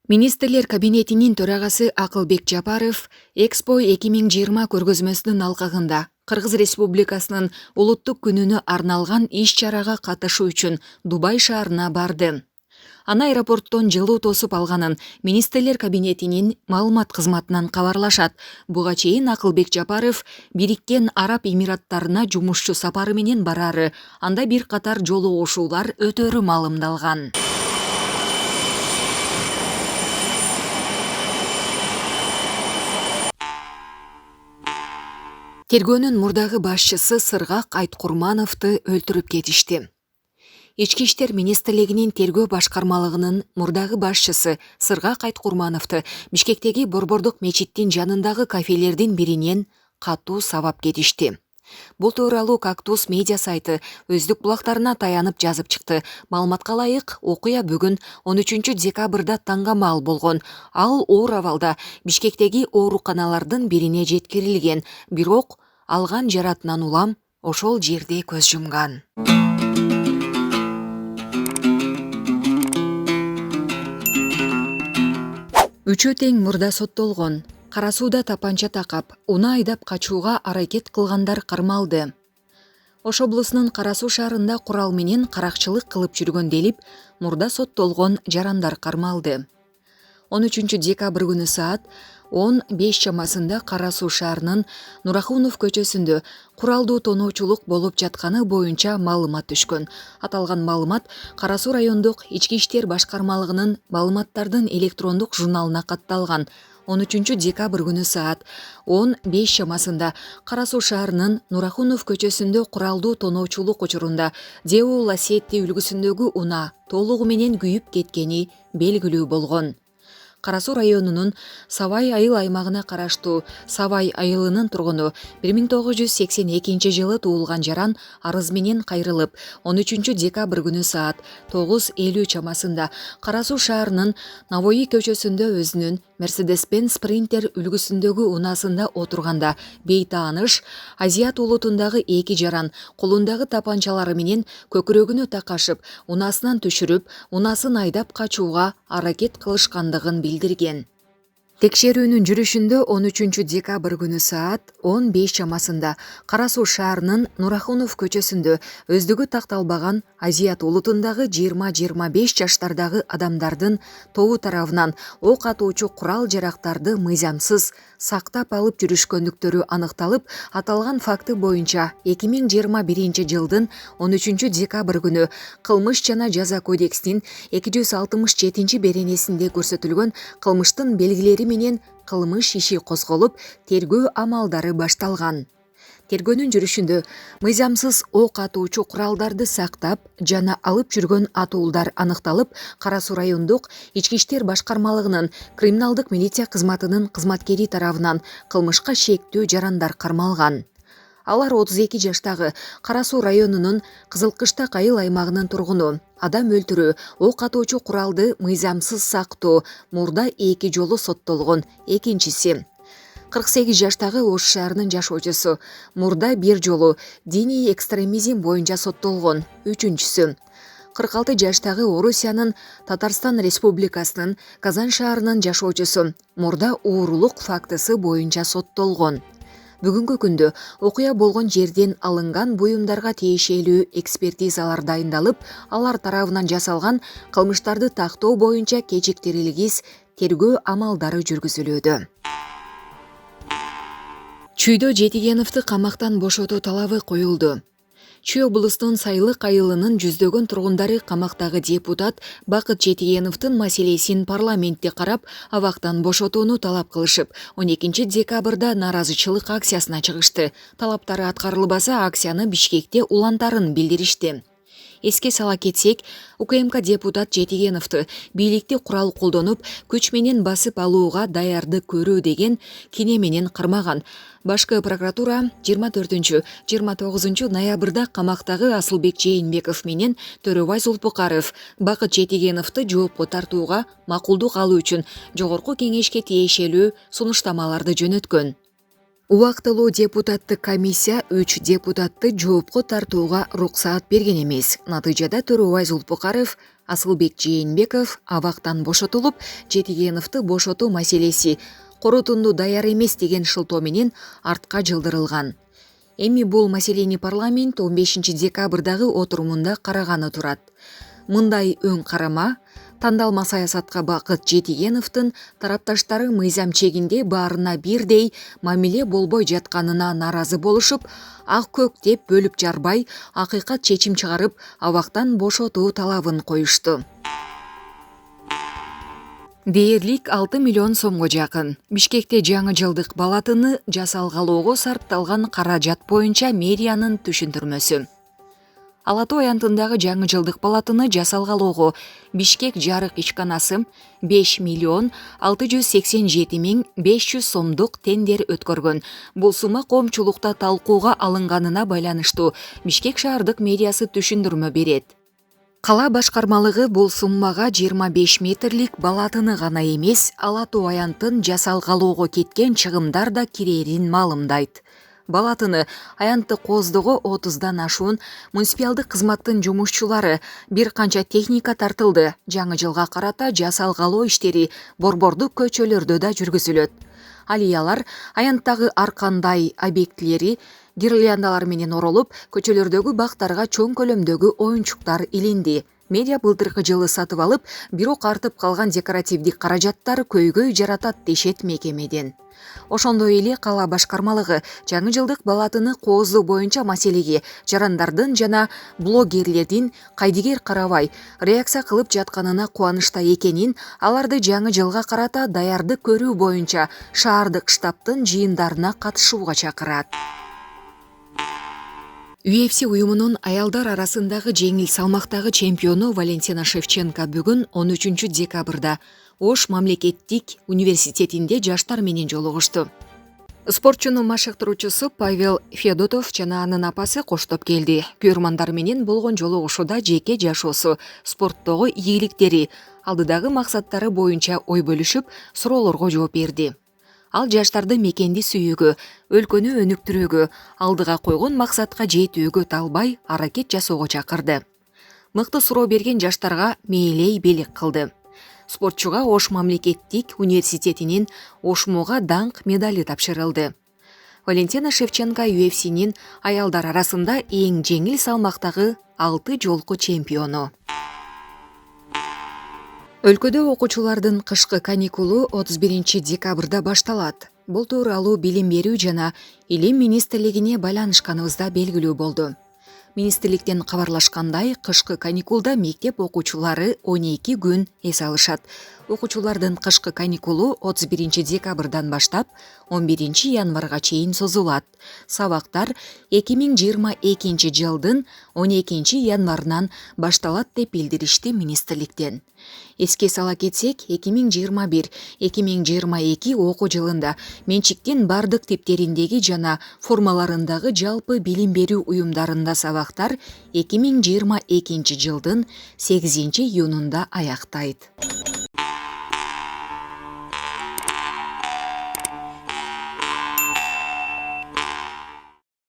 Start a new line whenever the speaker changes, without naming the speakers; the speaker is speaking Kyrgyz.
Министрлер кабинетинин төрагасы Акылбек Жапаров Экспо 2020 көргөзмөсүнүн алкагында Кыргыз Республикасынын улуттук күнүнө арналган иш-чарага катышуу үчүн Дубай шаарына барды. Аны аэропорттон жылуу тосуп алганын Министрлер кабинетинин маалымат кызматынан кабарлашат. Буга чейин Акылбек Жапаров Бириккен Араб Эмираттарына жумушчу сапары менен барары, анда бир катар жолугушуулар өтөрү маалымдалган. Тергөөнүн мурдагы башчысы Сыргак Айткурмановду өлтүрүп кетишти. Ички иштер министрлигинин тергөө башкармалыгынын мурдагы башчысы Сыргак Айткурмановду Бишкектеги Борбордук мечиттин жанындагы кафелердин биринен катуу сабап кетишти. Бул тууралуу Кактус медиа сайты өздүк булактарына таянып жазып чыкты. Маалыматка ылайык, окуя бүгүн 13 декабрда таңга маал болгон. Ал оор абалда Бишкектеги ооруканалардын бирине жеткирилген, бирок алган жаратынан улам ошол жерде көз жумган. Үчөө тең мурда соттолгон. Кара сууда тапанча такап, уна айдап качууга аракет кылгандар кармалды. Ош облусунун Кара Суу шаарында курал менен каракчылык кылып жүргөн делип, мурда соттолгон жарандар кармалды. 13 декабрь күнү саат 15 чамасында Кара Суу шаарынын Нурахунов көчөсүндө куралдуу тоноочулук болуп жатканы боюнча маалымат түшкөн. Аталган маалымат Кара Суу райондук ички иштер башкармалыгынын маалыматтардын электрондук журналына катталган. 13 декабрь күнү саат 15 чамасында Кара Суу шаарынын Нурахунов көчөсүндө куралдуу тоноочулук учурунда Деу Ласетти үлгүсүндөгү уна толугу менен күйүп кеткени белгилүү болгон. Кара Суу районунун Савай айыл аймагына караштуу Савай айылынын тургуну 1982 жылы туулган жаран арыз менен кайрылып, 13 декабрь күнү саат 9:50 чамасында Кара Суу шаарынын Навои көчөсүндө өзүнүн Mercedes-Benz Sprinter үлгүсүндөгү унасында отурганда бейтааныш Азиат улутундагы эки жаран колундагы тапанчалары менен көкүрөгүнө такашып, унасынан түшүрүп, унасын айдап качууга аракет кылышкандыгын билдирген. Текшерүүнүн жүрүшүндө 13 декабрь күнү саат 15 чамасында Кара Суу шаарынын Нурахунов көчөсүндө өздүгү такталбаган Азиат улутундагы 20-25 жаштардагы адамдардын тобу тарабынан ок атуучу курал жарактарды мыйзамсыз сактап алып жүрүшкөндүктөрү аныкталып, аталган факты боюнча 2021 жылдын 13 декабрь күнү Кылмыш жана жаза кодексинин 267 беренесинде көрсөтүлгөн кылмыштын белгилери менен кылмыш иши козголуп, тергөө амалдары башталган. Тергөөнүн жүрүшүндө мыйзамсыз ок атуучу куралдарды сактап жана алып жүргөн атуулдар аныкталып, Кара Суу райондук ички иштер башкармалыгынын криминалдык милиция кызматынын кызматкери тарабынан кылмышка шектүү жарандар кармалган. Алар 32 жаштагы Кара Суу районунун Кызылкыштак айыл аймагынын тургуну. Адам өлтүрүү, ок атуучу куралды мыйзамсыз сактоо мурда 2 жолу соттолгон. Экинчиси 48 жаштагы Ош шаарынын жашоочусу, мурда 1 жолу диний экстремизм боюнча соттолгон. Үчүнчүсү 46 жаштагы Орусиянын Татарстан Республикасынын Казан шаарынын жашоочусу, мурда уурулук фактысы боюнча соттолгон. Бүгүнкү күндө окуя болгон жерден алынган буюмдарга тиешелүү экспертизалар дайындалып, алар тарабынан жасалган кылмыштарды тактоо боюнча кечиктирилгис тергөө амалдары жүргүзүлүүдө. Чүйдө Жетигеновду камактан бошотуу талабы коюлду. Чүй облусунун Сайлык айылынын жүздөгөн тургундары камактагы депутат Бакыт Жетигеновдун маселесин парламентте карап, абактан бошотууну талап кылышып, 12 декабрда нааразычылык акциясына чыгышты. Талаптары аткарылбаса, акцияны Бишкекте улантарын билдиришти. Эске сала кетсек, УКМК депутат Жетигеновду бийликти курал колдонуп, күч менен басып алууга даярдык көрүү деген кине менен кармаган. Башкы прокуратура 24-29 ноябрда камактагы Асылбек Жээнбеков менен Төрөбай Зулпукаров Бакыт Жетигеновду жоопко тартууга макулдук алуу үчүн жогорку кеңешке тиешелүү сунуштамаларды жөнөткөн. Убактылуу депутаттык комиссия 3 депутатты жоопко тартууга уруксаат берген эмес. Натыйжада Төрөбай Зулпукаров, Асылбек Жээнбеков абактан бошотулуп, Жетигеновду бошотуу маселеси корутунду даяр эмес деген шылтоо менен артка жылдырылган. Эми бул маселени парламент 15 декабрдагы отурумунда караганы турат. Мындай өң карама тандалма саясатка Бакыт Жетигеновдун тарапташтары мыйзам чегинде баарына бирдей мамиле болбой жатканына нааразы болушуп, ак көк деп бөлүп жарбай, акыйкат чечим чыгарып, абактан бошотуу талабын коюшту. Дээрлик 6 миллион сомго жакын. Бишкекте жаңы жылдык балатыны жасалгалоого сарпталган каражат боюнча мэриянын түшүндүрмөсү. Ала Тоо аянтындагы жаңы жылдык балатыны жасалгалоого Бишкек жарык ишканасы 5 миллион 687 миң 500 сомдук тендер өткөргөн. Бул сума коомчулукта талкууга алынганына байланыштуу Бишкек шаардык мэриясы түшүндүрмө берет. Кала башкармалыгы бул суммага 25 метрлик балатыны гана эмес, Ала Тоо аянтын жасалгалоого кеткен чыгымдар да кирээрин маалымдайт. Балатыны аянтты кооздоого 30дан ашуун муниципалдык кызматтын жумушчулары, бир канча техника тартылды. Жаңы жылга карата жасалгалоо иштери борбордук көчөлөрдө да жүргүзүлөт. Алиялар аянттагы ар кандай объектилери гирляндалар менен оролуп, көчөлөрдөгү бактарга чоң көлөмдөгү оюнчуктар илинди. Медиа былтыркы жылы сатып алып, бирок артып калган декоративдик каражаттар көйгөй жаратат дешет мекемеден. Ошондой эле кала башкармалыгы жаңы жылдык балатыны кооздоо боюнча маселеге жарандардын жана блогерлердин кайдыгер карабай реакция кылып жатканына кубанычта экенин, аларды жаңы жылга карата даярдык көрүү боюнча шаардык штабтын жыйындарына катышууга чакырат. UFC уюмунун аялдар арасындагы жеңил салмактагы чемпиону Валентина Шевченко бүгүн 13 декабрда Ош мамлекеттик университетинде жаштар менен жолугушту. Спортчунун машыктыруучусу Павел Федотов жана анын апасы коштоп келди. Көрмандар менен болгон жолугушууда жеке жашоосу, спорттогу ийгиликтери, алдыдагы максаттары боюнча ой бөлүшүп, суроолорго жооп берди. Ал жаштарды мекенди сүйүүгө, өлкөнү өнүктүрүүгө, алдыга койгон максатка жетүүгө талбай аракет жасоого чакырды. Мыкты суроо берген жаштарга мээлей белек кылды. Спортчуга Ош мамлекеттик университетинин Ошмуга даңк медали тапшырылды. Валентина Шевченко UFC'нин аялдар арасында эң жеңил салмактагы 6 жолку чемпиону. Өлкөдө окуучулардын кышкы каникулу 31 декабрда башталат. Бул тууралуу билим берүү жана илим министрлигине байланышканыбызда белгилүү болду. Министрликтен кабарлашкандай, кышкы каникулда мектеп окуучулары 12 күн эс алышат. Окуучулардын кышкы каникулу 31 декабрдан баштап 11 январга чейин созулат. Сабактар 2022 жылдын 12 январынан башталат деп билдиришти министрликтен. Эске сала кетсек, 2021-2022 окуу жылында менчиктин бардык типтериндеги жана формаларындагы жалпы билим берүү уюмдарында сабактар 2022 жылдын 8 июнунда аяктайт.